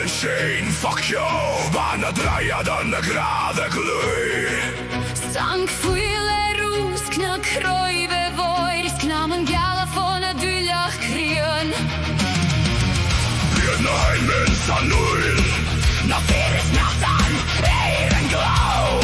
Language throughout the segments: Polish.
bensin, fuck you. Bara dreja den grade glöj. Sank fuile ruskna krojve vojsk namen gala fona dyllach kryon. Björna heimen sanuil. Na feres nachtan, eiren glow.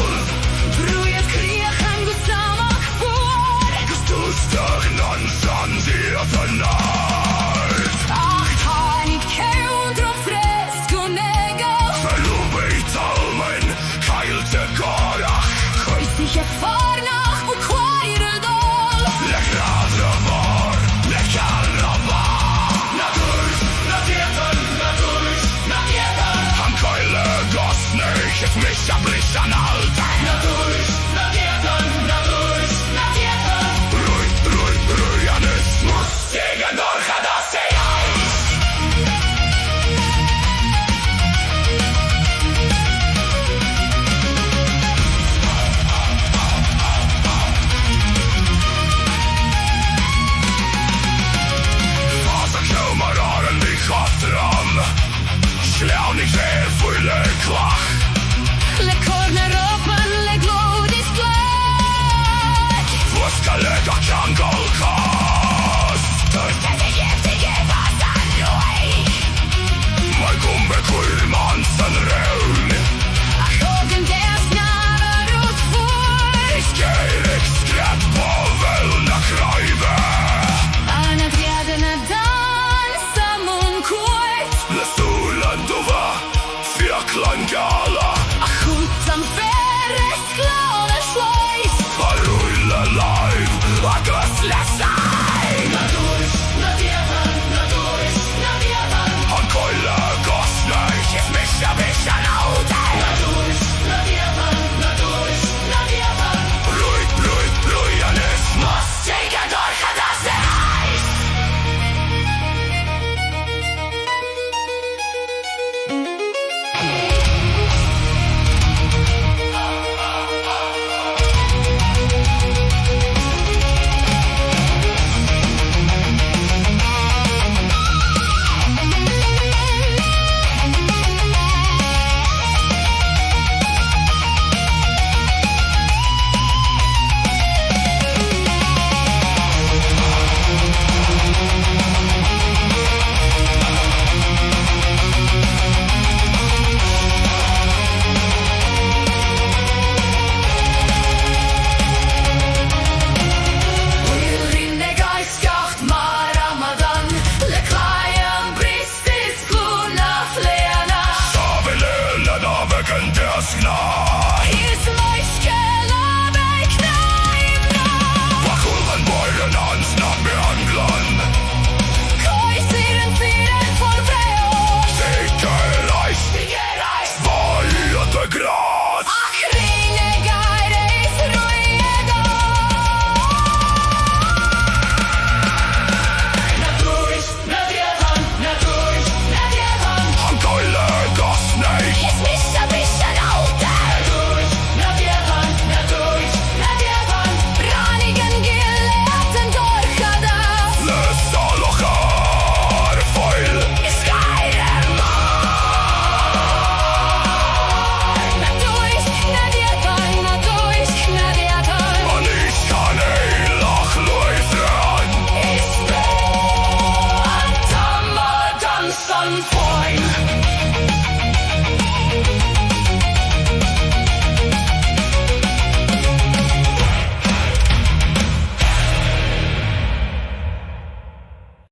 Brujet kriachan go samach vor. Gestustag nansan sierte night. Ach, tanik keundro fresco nego. Verlubit almen, keilte gorach. Koi sich e farnach bu kvarire dol. Le grade var, le kalla var. Na durch, na dieten, na durch, na dieten. Han keile gosnich, es mich ablich an alte. Na durch, na dieten, na durch, na dieten. Rujanismus, gegen durch das sie aus. Kameraren die gatram. Slau nicht sehr viele klach. Le corner open, le glodis black. Vuskalega jungle cast. Durch das giftige Wasser neu. Mal kumbe kulmansen reun. Ach, ogen der snaver ut vor. Skerik skrätt på vällna krajve. Anna bjäderna dansa munkort. Le solen dova, fjäklan gala. Ach, utan feres glada slöjs. Rulla live, aggressle sig. Na durch, na dieten, na durch, na dieten. Han koile gosnich, es mich abischen aute. Na durch, na dieten, na durch, na dieten. Rujanismus, gegen durch das sie aus. For